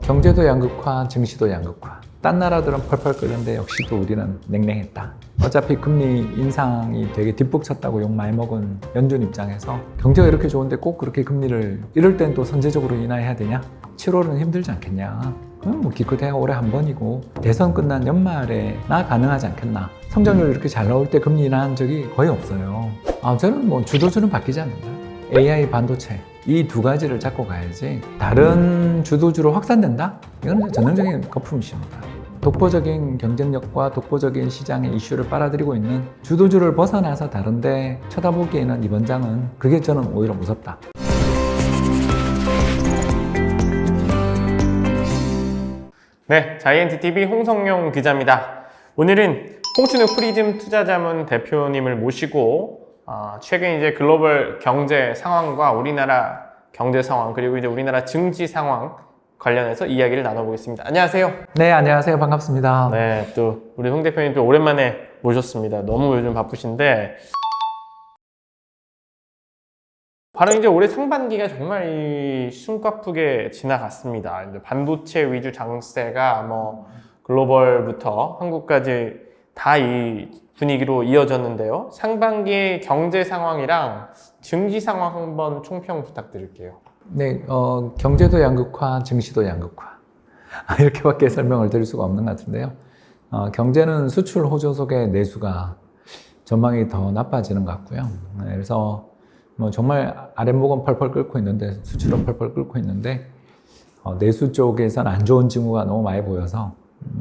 경제도 양극화, 증시도 양극화. 딴 나라들은 펄펄 끓는데 역시 또 우리는 냉랭했다. 어차피 금리 인상이 되게 뒷북 쳤다고 욕 많이 먹은 연준 입장에서 경제가 이렇게 좋은데 꼭 그렇게 금리를 이럴 땐 또 선제적으로 인하해야 되냐? 7월은 힘들지 않겠냐? 그럼 뭐 기껏해야 올해 한 번이고 대선 끝난 연말에 나 가능하지 않겠나? 성장률 이렇게 잘 나올 때 금리 인하한 적이 거의 없어요. 저는 뭐 주도주는 바뀌지 않는다. AI, 반도체 이 두 가지를 잡고 가야지 다른 주도주로 확산된다? 이건 전형적인 거품입니다. 독보적인 경쟁력과 독보적인 시장의 이슈를 빨아들이고 있는 주도주를 벗어나서 다른데 쳐다보기에는 이번 장은 그게 저는 오히려 무섭다. 네, 자이언트TV 홍성용 기자입니다. 오늘은 홍춘우 프리즘 투자자문 대표님을 모시고 최근 이제 글로벌 경제 상황과 우리나라 경제 상황 그리고 이제 우리나라 증시 상황 관련해서 이야기를 나눠보겠습니다. 안녕하세요. 네, 안녕하세요. 반갑습니다. 네, 또 우리 홍 대표님 또 오랜만에 모셨습니다. 너무 요즘 바쁘신데 바로 이제 올해 상반기가 정말 숨가쁘게 지나갔습니다. 이제 반도체 위주 장세가 뭐 글로벌부터 한국까지 다 이 분위기로 이어졌는데요. 상반기의 경제 상황이랑 증시 상황 한번 총평 부탁드릴게요. 네, 경제도 양극화, 증시도 양극화. 이렇게밖에 설명을 드릴 수가 없는 것 같은데요. 경제는 수출 호조 속에 내수가 전망이 더 나빠지는 것 같고요. 그래서 뭐 정말 아랫목은 펄펄 끓고 있는데 수출은 펄펄 끓고 있는데 내수 쪽에서는 안 좋은 징후가 너무 많이 보여서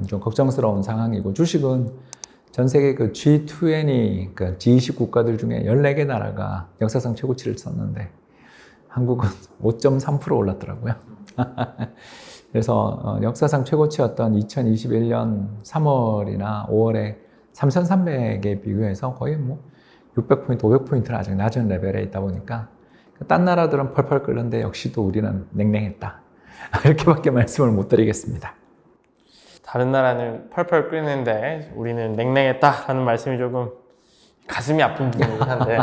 좀 걱정스러운 상황이고 주식은 전 세계 그 G20, 그러니까 G20 국가들 중에 14개 나라가 역사상 최고치를 썼는데 한국은 5.3% 올랐더라고요. 그래서 역사상 최고치였던 2021년 3월이나 5월에 3,300에 비교해서 거의 뭐 600포인트, 500포인트는 아직 낮은 레벨에 있다 보니까 딴 나라들은 펄펄 끓는데 역시 또 우리는 냉랭했다. 이렇게밖에 말씀을 못 드리겠습니다. 다른 나라는 펄펄 끓는데 우리는 냉랭했다라는 말씀이 조금 가슴이 아픈 부분이긴 한데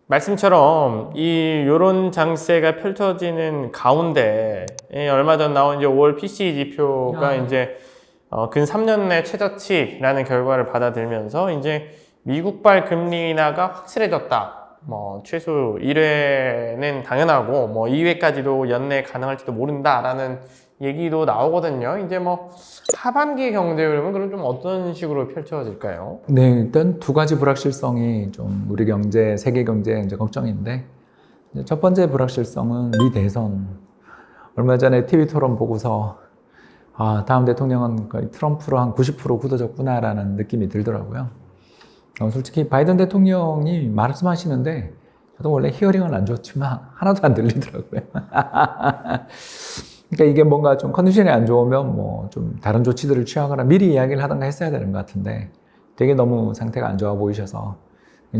말씀처럼 요런 장세가 펼쳐지는 가운데 얼마 전 나온 이제 5월 PCE 지표가 이제 근 3년 내 최저치라는 결과를 받아들면서 이제 미국발 금리 인하가 확실해졌다. 뭐 최소 1회는 당연하고 뭐 2회까지도 연내 가능할지도 모른다라는 얘기도 나오거든요. 이제 뭐 하반기 경제 흐름은 그럼 좀 어떤 식으로 펼쳐질까요? 네, 일단 두 가지 불확실성이 좀 우리 경제, 세계 경제에 이제 걱정인데 첫 번째 불확실성은 미 대선. 얼마 전에 TV 토론 보고서 다음 대통령은 거의 트럼프로 한 90% 굳어졌구나라는 느낌이 들더라고요. 솔직히 바이든 대통령이 말씀하시는데 저도 원래 히어링은 안 좋지만 하나도 안 들리더라고요. 그러니까 이게 뭔가 좀 컨디션이 안 좋으면 뭐 좀 다른 조치들을 취하거나 미리 이야기를 하던가 했어야 되는 것 같은데 되게 너무 상태가 안 좋아 보이셔서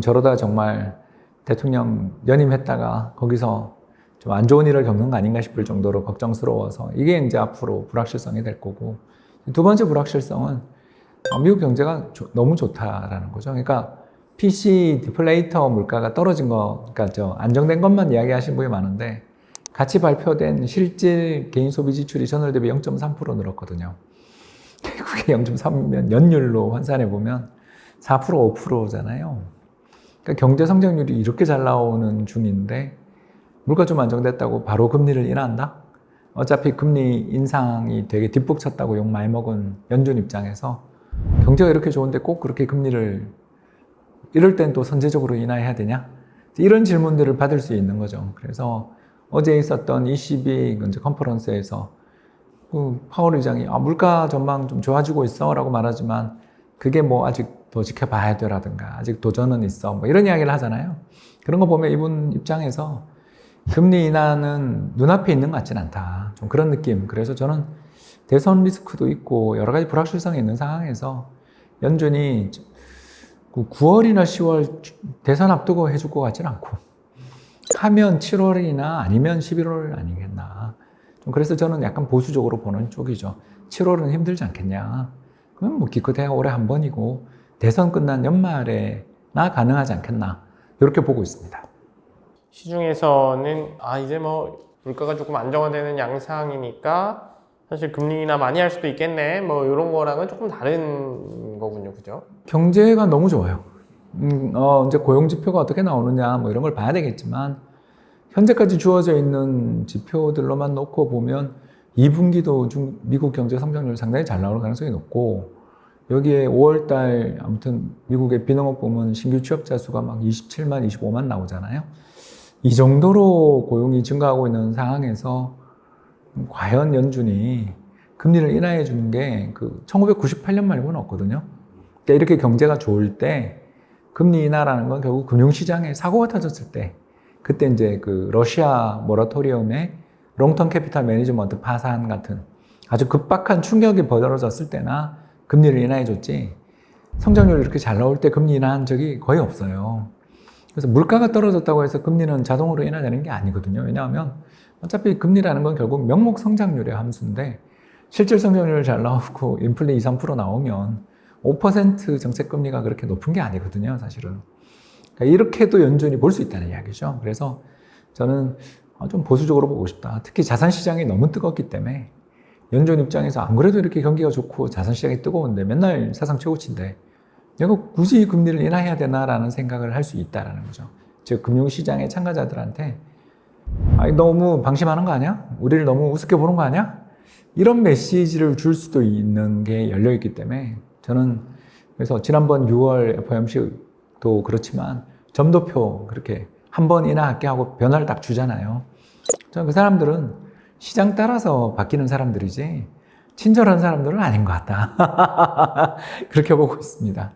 저러다 정말 대통령 연임했다가 거기서 좀 안 좋은 일을 겪는 거 아닌가 싶을 정도로 걱정스러워서 이게 이제 앞으로 불확실성이 될 거고 두 번째 불확실성은 미국 경제가 너무 좋다라는 거죠. 그러니까 PC 디플레이터 물가가 떨어진 거, 그러니까 안정된 것만 이야기하시는 분이 많은데 같이 발표된 실질 개인 소비 지출이 전월 대비 0.3% 늘었거든요. 그게 0.3이면 연율로 환산해 보면 4%, 5%잖아요. 그러니까 경제 성장률이 이렇게 잘 나오는 중인데 물가 좀 안정됐다고 바로 금리를 인하한다? 어차피 금리 인상이 되게 뒷북 쳤다고 욕 많이 먹은 연준 입장에서 경제가 이렇게 좋은데 꼭 그렇게 금리를 이럴 땐 또 선제적으로 인하해야 되냐? 이런 질문들을 받을 수 있는 거죠. 그래서 어제 있었던 ECB 컨퍼런스에서 파월 의장이 물가 전망 좀 좋아지고 있어 라고 말하지만 그게 뭐 아직 더 지켜봐야 돼라든가 아직 도전은 있어 뭐 이런 이야기를 하잖아요. 그런 거 보면 이분 입장에서 금리 인하는 눈앞에 있는 것 같진 않다. 좀 그런 느낌. 그래서 저는 대선 리스크도 있고 여러 가지 불확실성이 있는 상황에서 연준이 9월이나 10월 대선 앞두고 해줄 것 같진 않고 하면 7월이나 아니면 11월 아니겠나. 좀 그래서 저는 약간 보수적으로 보는 쪽이죠. 7월은 힘들지 않겠냐. 그러면 뭐 기껏해야 올해 한 번이고 대선 끝난 연말에 나 가능하지 않겠나. 이렇게 보고 있습니다. 시중에서는 이제 뭐 물가가 조금 안정화되는 양상이니까 사실 금리 인하 많이 할 수도 있겠네. 뭐 이런 거랑은 조금 다른 거군요, 그죠? 경제가 너무 좋아요. 이제 고용 지표가 어떻게 나오느냐 뭐 이런 걸 봐야 되겠지만 현재까지 주어져 있는 지표들로만 놓고 보면 2분기도 미국 경제 성장률 상당히 잘 나올 가능성이 높고 여기에 5월달 아무튼 미국의 비농업 부문 신규 취업자 수가 막 27만, 25만 나오잖아요. 이 정도로 고용이 증가하고 있는 상황에서 과연 연준이 금리를 인하해 주는 게 그 1998년 말고는 없거든요. 그러니까 이렇게 경제가 좋을 때 금리 인하라는 건 결국 금융시장에 사고가 터졌을 때 그때 이제 그 러시아 모라토리엄의 롱텀 캐피탈 매니지먼트 파산 같은 아주 급박한 충격이 벌어졌을 때나 금리를 인하해 줬지 성장률이 이렇게 잘 나올 때 금리 인하한 적이 거의 없어요. 그래서 물가가 떨어졌다고 해서 금리는 자동으로 인하되는 게 아니거든요. 왜냐하면 어차피 금리라는 건 결국 명목 성장률의 함수인데 실질 성장률 잘 나오고 인플레 2, 3% 나오면 5% 정책 금리가 그렇게 높은 게 아니거든요, 사실은. 그러니까 이렇게도 연준이 볼 수 있다는 이야기죠. 그래서 저는 좀 보수적으로 보고 싶다. 특히 자산 시장이 너무 뜨겁기 때문에 연준 입장에서 안 그래도 이렇게 경기가 좋고 자산 시장이 뜨거운데 맨날 사상 최고치인데 내가 굳이 금리를 인하해야 되나라는 생각을 할 수 있다라는 거죠. 즉 금융시장의 참가자들한테 너무 방심하는 거 아니야? 우리를 너무 우습게 보는 거 아니야? 이런 메시지를 줄 수도 있는 게 열려있기 때문에 저는 그래서 지난번 6월 FOMC도 그렇지만 점도표 그렇게 한 번 인하할게 하고 변화를 딱 주잖아요. 저는 그 사람들은 시장 따라서 바뀌는 사람들이지 친절한 사람들은 아닌 것 같다. 그렇게 보고 있습니다.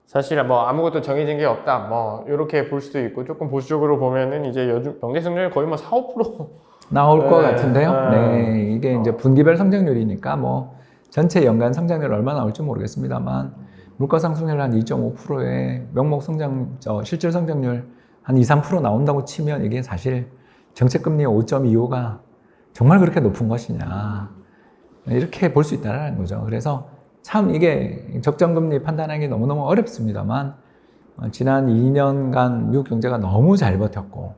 사실 뭐 아무것도 정해진 게 없다. 뭐 이렇게 볼 수도 있고 조금 보수적으로 보면은 이제 요즘 경제 성장률 거의 뭐 4, 5% 나올 것 네, 같은데요. 네, 이게 이제 분기별 성장률이니까 뭐 전체 연간 성장률 얼마 나올지 모르겠습니다만 물가 상승률 한 2.5%에 명목 성장 실질 성장률 한 2, 3% 나온다고 치면 이게 사실 정책 금리 5.25가 정말 그렇게 높은 것이냐 이렇게 볼 수 있다는 거죠. 그래서 참 이게 적정금리 판단하기 너무너무 어렵습니다만 지난 2년간 미국 경제가 너무 잘 버텼고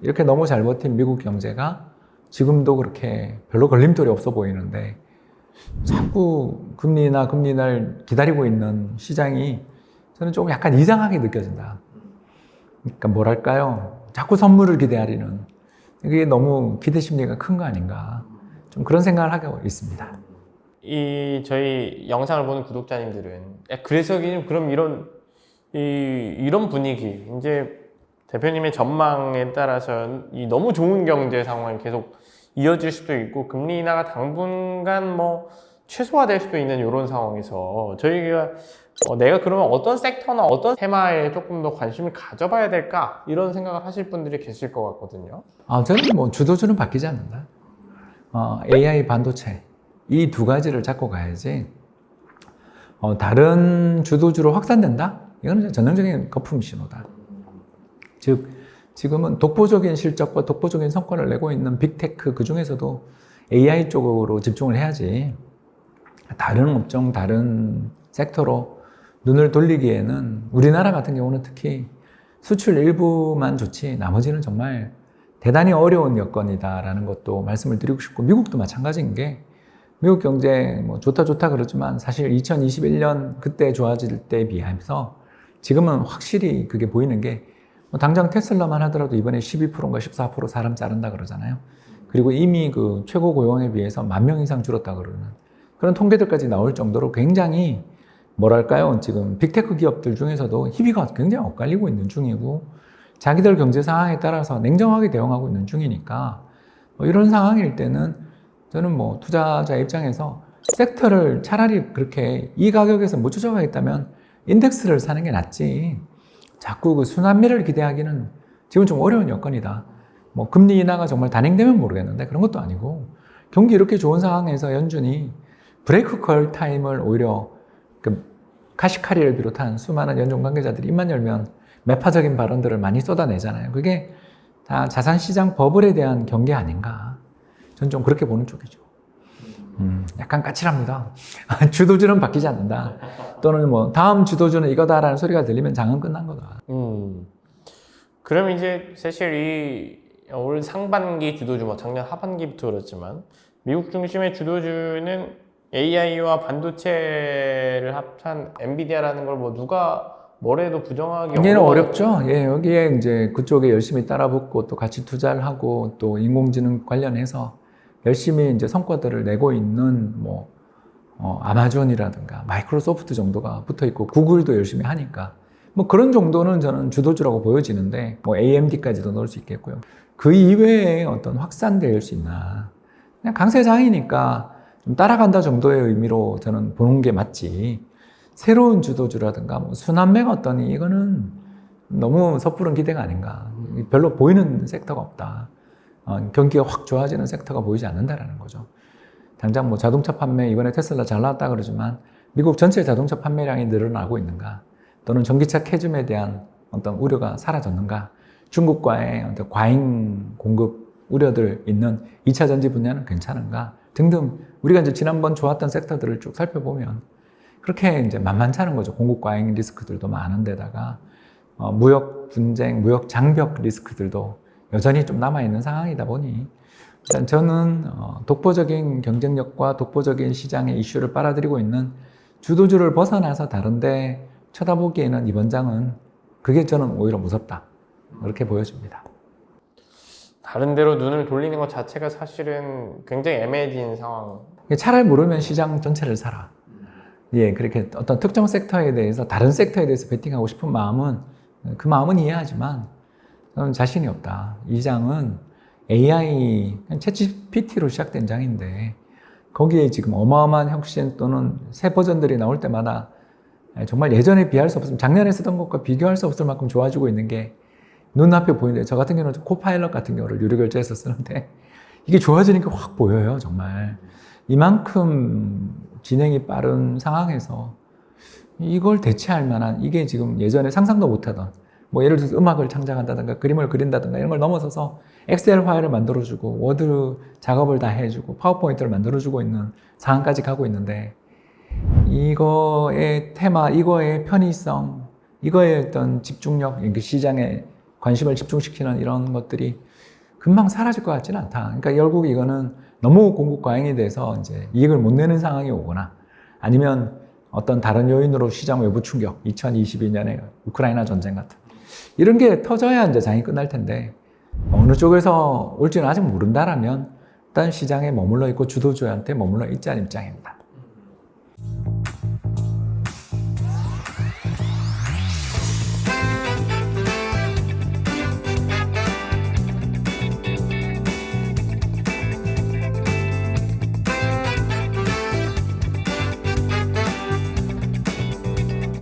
이렇게 너무 잘 버틴 미국 경제가 지금도 그렇게 별로 걸림돌이 없어 보이는데 자꾸 금리 인하를 기다리고 있는 시장이 저는 조금 약간 이상하게 느껴진다. 그러니까 뭐랄까요? 자꾸 선물을 기대하리는 이게 너무 기대 심리가 큰 거 아닌가 좀 그런 생각을 하고 있습니다. 이 저희 영상을 보는 구독자님들은 그래서 그럼 이런 분위기 이제 대표님의 전망에 따라서 이 너무 좋은 경제 상황이 계속 이어질 수도 있고 금리 인하가 당분간 뭐 최소화될 수도 있는 이런 상황에서 저희가 내가 그러면 어떤 섹터나 어떤 테마에 조금 더 관심을 가져봐야 될까 이런 생각을 하실 분들이 계실 것 같거든요. 저는 뭐 주도주는 바뀌지 않는다. AI 반도체 이 두 가지를 잡고 가야지 다른 주도주로 확산된다? 이거는 전형적인 거품 신호다. 즉 지금은 독보적인 실적과 독보적인 성과를 내고 있는 빅테크 그 중에서도 AI 쪽으로 집중을 해야지 다른 업종, 다른 섹터로 눈을 돌리기에는 우리나라 같은 경우는 특히 수출 일부만 좋지 나머지는 정말 대단히 어려운 여건이다라는 것도 말씀을 드리고 싶고 미국도 마찬가지인 게 미국 경제 뭐 좋다 그러지만 사실 2021년 그때 좋아질 때에 비해서 지금은 확실히 그게 보이는 게 당장 테슬라만 하더라도 이번에 12%인가 14% 사람 자른다 그러잖아요. 그리고 이미 그 최고 고용에 비해서 10,000명 이상 줄었다 그러는 그런 통계들까지 나올 정도로 굉장히 뭐랄까요? 지금 빅테크 기업들 중에서도 희비가 굉장히 엇갈리고 있는 중이고 자기들 경제 상황에 따라서 냉정하게 대응하고 있는 중이니까 이런 상황일 때는 저는 뭐 투자자 입장에서 섹터를 차라리 그렇게 이 가격에서 못 쫓아가겠다면 인덱스를 사는 게 낫지 자꾸 그 순환매를 기대하기는 지금 좀 어려운 여건이다. 뭐 금리 인하가 정말 단행되면 모르겠는데 그런 것도 아니고 경기 이렇게 좋은 상황에서 연준이 브레이크 컬 타임을 오히려 그 카시카리를 비롯한 수많은 연준 관계자들이 입만 열면 매파적인 발언들을 많이 쏟아내잖아요. 그게 다 자산시장 버블에 대한 경계 아닌가. 저는 좀 그렇게 보는 쪽이죠. 약간 까칠합니다. 주도주는 바뀌지 않는다. 또는 뭐 다음 주도주는 이거다라는 소리가 들리면 장은 끝난 거다. 그럼 이제 사실 올 상반기 주도주 뭐 작년 하반기부터 그렇지만 미국 중심의 주도주는 AI와 반도체를 합한 엔비디아라는 걸 뭐 누가 뭐래도 부정하기 얘는 어려워요. 어렵죠. 예, 여기에 이제 그쪽에 열심히 따라붙고 또 같이 투자를 하고 또 인공지능 관련해서 열심히 이제 성과들을 내고 있는 뭐 아마존이라든가 마이크로소프트 정도가 붙어 있고 구글도 열심히 하니까 뭐 그런 정도는 저는 주도주라고 보여지는데 뭐 AMD까지도 넣을 수 있겠고요. 그 이외에 어떤 확산될 수 있나? 그냥 강세장이니까 좀 따라간다 정도의 의미로 저는 보는 게 맞지. 새로운 주도주라든가 뭐 순환매가 어떠니 이거는 너무 섣부른 기대가 아닌가. 별로 보이는 섹터가 없다. 경기가 확 좋아지는 섹터가 보이지 않는다라는 거죠. 당장 뭐 자동차 판매 이번에 테슬라 잘 나왔다 그러지만 미국 전체 자동차 판매량이 늘어나고 있는가? 또는 전기차 캐즘에 대한 어떤 우려가 사라졌는가? 중국과의 어떤 과잉 공급 우려들 있는 2차 전지 분야는 괜찮은가? 등등 우리가 이제 지난번 좋았던 섹터들을 쭉 살펴보면 그렇게 이제 만만치 않은 거죠. 공급 과잉 리스크들도 많은 데다가 무역 분쟁, 무역 장벽 리스크들도 여전히 좀 남아있는 상황이다 보니 일단 저는 독보적인 경쟁력과 독보적인 시장의 이슈를 빨아들이고 있는 주도주를 벗어나서 다른데 쳐다보기에는 이번 장은 그게 저는 오히려 무섭다. 그렇게 보여집니다. 다른 데로 눈을 돌리는 것 자체가 사실은 굉장히 애매해진 상황. 차라리 모르면 시장 전체를 사라. 예, 그렇게 어떤 특정 섹터에 대해서 다른 섹터에 대해서 베팅하고 싶은 마음은 그 마음은 이해하지만 저는 자신이 없다. 이 장은 AI, 챗GPT로 시작된 장인데 거기에 지금 어마어마한 혁신 또는 새 버전들이 나올 때마다 정말 예전에 비할 수 없을 작년에 쓰던 것과 비교할 수 없을 만큼 좋아지고 있는 게 눈앞에 보이는데 저 같은 경우는 코파일럿 같은 경우를 유료결제해서 쓰는데 이게 좋아지는 게 확 보여요. 정말 이만큼 진행이 빠른 상황에서 이걸 대체할 만한 이게 지금 예전에 상상도 못하던 뭐 예를 들어서 음악을 창작한다든가 그림을 그린다든가 이런 걸 넘어서서 엑셀 파일을 만들어주고 워드 작업을 다 해주고 파워포인트를 만들어주고 있는 상황까지 가고 있는데 이거의 테마, 이거의 편의성, 이거의 어떤 집중력, 시장에 관심을 집중시키는 이런 것들이 금방 사라질 것 같지는 않다. 그러니까 결국 이거는 너무 공급 과잉이 돼서 이제 이익을 못 내는 상황이 오거나 아니면 어떤 다른 요인으로 시장 외부 충격, 2022년에 우크라이나 전쟁 같은 이런 게 터져야 이제 장이 끝날 텐데 어느 쪽에서 올지는 아직 모른다라면 일단 시장에 머물러 있고 주도주한테 머물러 있자는 입장입니다.